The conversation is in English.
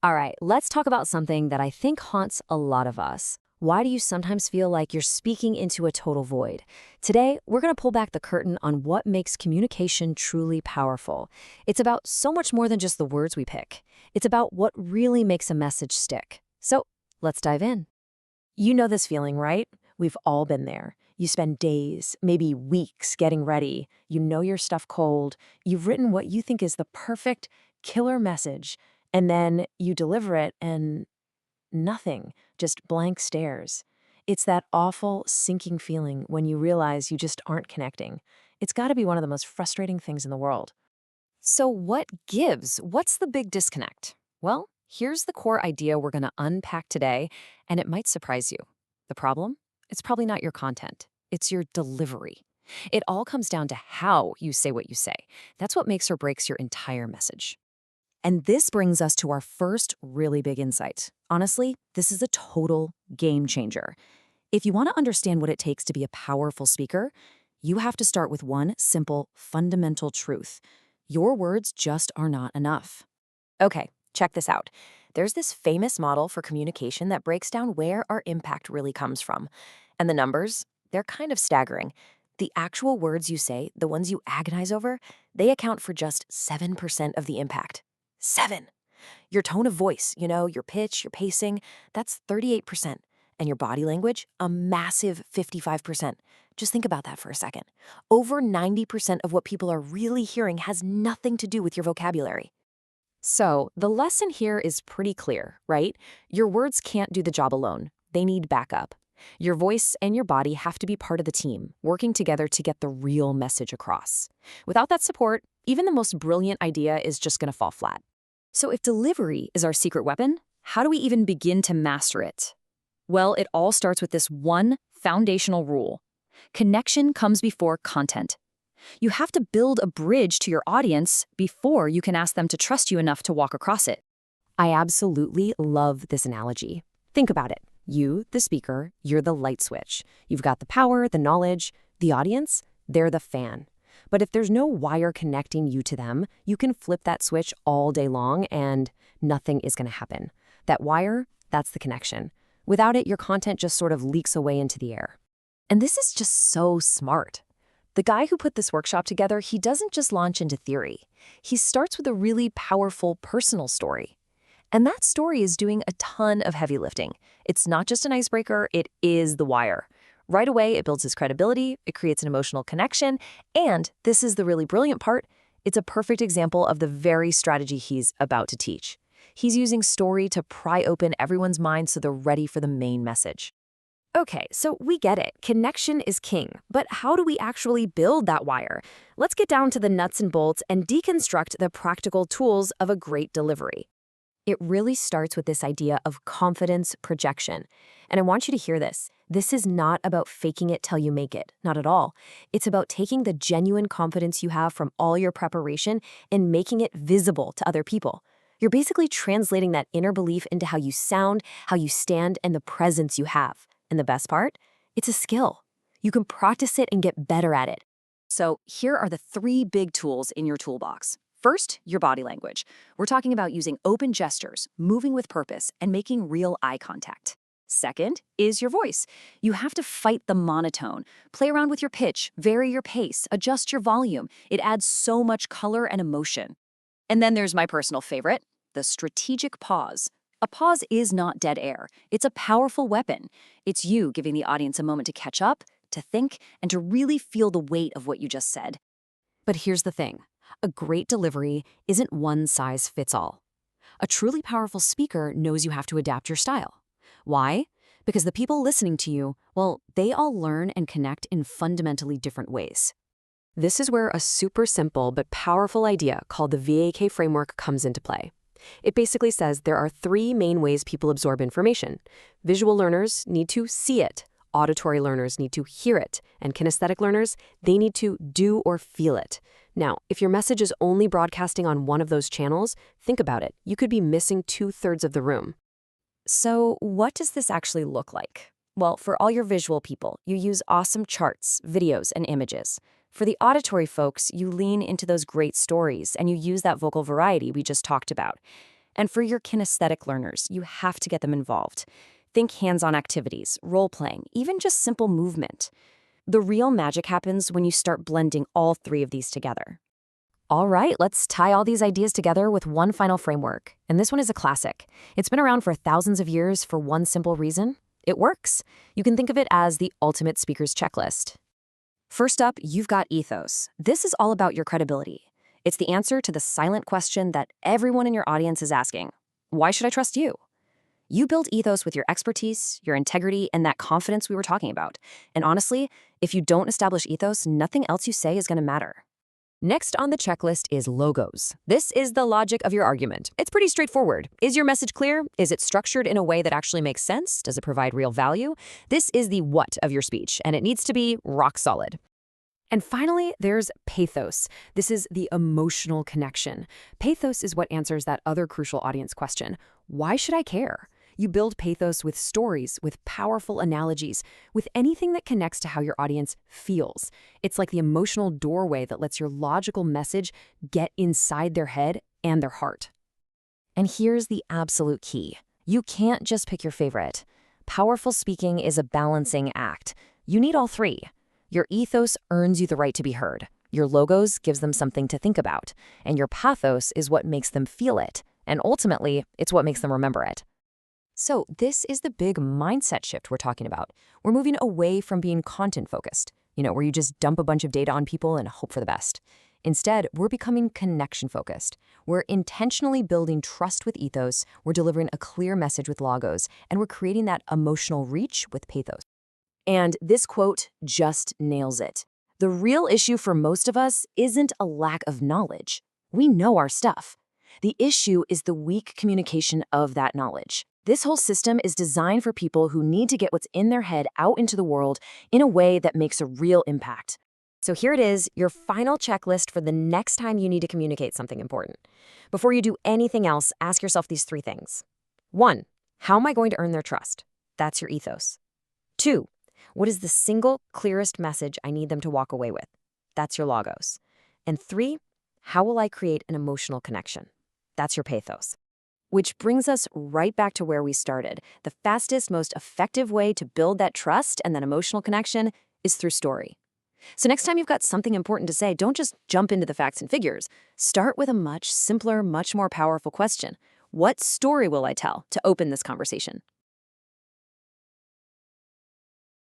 All right, let's talk about something that I think haunts a lot of us. Why do you sometimes feel like you're speaking into a total void? Today, we're going to pull back the curtain on what makes communication truly powerful. It's about so much more than just the words we pick. It's about what really makes a message stick. So, let's dive in. You know this feeling, right? We've all been there. You spend days, maybe weeks getting ready. You know your stuff cold. You've written what you think is the perfect killer message, and then you deliver it and nothing, just blank stares. It's that awful, sinking feeling when you realize you just aren't connecting. It's got to be one of the most frustrating things in the world. So, what gives? What's the big disconnect? Well, here's the core idea we're going to unpack today, and it might surprise you. The problem? It's probably not your content, it's your delivery. It all comes down to how you say what you say. That's what makes or breaks your entire message. And this brings us to our first really big insight. Honestly, this is a total game changer. If you want to understand what it takes to be a powerful speaker, you have to start with one simple, fundamental truth. Your words just are not enough. Okay, check this out. There's this famous model for communication that breaks down where our impact really comes from. And the numbers, they're kind of staggering. The actual words you say, the ones you agonize over, they account for just 7% of the impact. 7. Your tone of voice, your pitch, your pacing, that's 38%. And your body language, a massive 55%. Just think about that for a second. Over 90% of what people are really hearing has nothing to do with your vocabulary. So, the lesson here is pretty clear, right? Your words can't do the job alone. They need backup. Your voice and your body have to be part of the team, working together to get the real message across. Without that support, even the most brilliant idea is just going to fall flat. So if delivery is our secret weapon, how do we even begin to master it? Well, it all starts with this one foundational rule. Connection comes before content. You have to build a bridge to your audience before you can ask them to trust you enough to walk across it. I absolutely love this analogy. Think about it. You, the speaker, you're the light switch. You've got the power, the knowledge. The audience, they're the fan. But if there's no wire connecting you to them, you can flip that switch all day long and nothing is going to happen. That wire, that's the connection. Without it, your content just sort of leaks away into the air. And this is just so smart. The guy who put this workshop together, he doesn't just launch into theory. He starts with a really powerful personal story. And that story is doing a ton of heavy lifting. It's not just an icebreaker, it is the wire. Right away, it builds his credibility, it creates an emotional connection, and this is the really brilliant part, it's a perfect example of the very strategy he's about to teach. He's using story to pry open everyone's mind so they're ready for the main message. Okay, so we get it. Connection is king. But how do we actually build that wire? Let's get down to the nuts and bolts and deconstruct the practical tools of a great delivery. It really starts with this idea of confidence projection. And I want you to hear this. This is not about faking it till you make it. Not at all. It's about taking the genuine confidence you have from all your preparation and making it visible to other people. You're basically translating that inner belief into how you sound, how you stand, and the presence you have. And the best part? It's a skill. You can practice it and get better at it. So here are the 3 big tools in your toolbox. First, your body language. We're talking about using open gestures, moving with purpose, and making real eye contact. Second is your voice. You have to fight the monotone. Play around with your pitch, vary your pace, adjust your volume. It adds so much color and emotion. And then there's my personal favorite, the strategic pause. A pause is not dead air. It's a powerful weapon. It's you giving the audience a moment to catch up, to think, and to really feel the weight of what you just said. But here's the thing. A great delivery isn't one size fits all. A truly powerful speaker knows you have to adapt your style. Why? Because the people listening to you, well, they all learn and connect in fundamentally different ways. This is where a super simple but powerful idea called the VAK framework comes into play. It basically says there are 3 main ways people absorb information. Visual learners need to see it. Auditory learners need to hear it. And kinesthetic learners, they need to do or feel it. Now, if your message is only broadcasting on one of those channels, think about it. You could be missing 2/3 of the room. So what does this actually look like? Well, for all your visual people, you use awesome charts, videos, and images. For the auditory folks, you lean into those great stories and you use that vocal variety we just talked about. And for your kinesthetic learners, you have to get them involved. Think hands-on activities, role-playing, even just simple movement. The real magic happens when you start blending all three of these together. All right, let's tie all these ideas together with one final framework. And this one is a classic. It's been around for thousands of years for one simple reason. It works. You can think of it as the ultimate speaker's checklist. First up, you've got ethos. This is all about your credibility. It's the answer to the silent question that everyone in your audience is asking. Why should I trust you? You build ethos with your expertise, your integrity, and that confidence we were talking about. And honestly, if you don't establish ethos, nothing else you say is going to matter. Next on the checklist is logos. This is the logic of your argument. It's pretty straightforward. Is your message clear? Is it structured in a way that actually makes sense? Does it provide real value? This is the what of your speech, and it needs to be rock solid. And finally, there's pathos. This is the emotional connection. Pathos is what answers that other crucial audience question. Why should I care? You build pathos with stories, with powerful analogies, with anything that connects to how your audience feels. It's like the emotional doorway that lets your logical message get inside their head and their heart. And here's the absolute key. You can't just pick your favorite. Powerful speaking is a balancing act. You need all three. Your ethos earns you the right to be heard. Your logos gives them something to think about. And your pathos is what makes them feel it. And ultimately, it's what makes them remember it. So this is the big mindset shift we're talking about. We're moving away from being content-focused, where you just dump a bunch of data on people and hope for the best. Instead, we're becoming connection-focused. We're intentionally building trust with ethos, we're delivering a clear message with logos, and we're creating that emotional reach with pathos. And this quote just nails it. The real issue for most of us isn't a lack of knowledge. We know our stuff. The issue is the weak communication of that knowledge. This whole system is designed for people who need to get what's in their head out into the world in a way that makes a real impact. So here it is, your final checklist for the next time you need to communicate something important. Before you do anything else, ask yourself these three things. 1, how am I going to earn their trust? That's your ethos. 2, what is the single clearest message I need them to walk away with? That's your logos. And 3, how will I create an emotional connection? That's your pathos. Which brings us right back to where we started. The fastest, most effective way to build that trust and that emotional connection is through story. So next time you've got something important to say, don't just jump into the facts and figures. Start with a much simpler, much more powerful question. What story will I tell to open this conversation?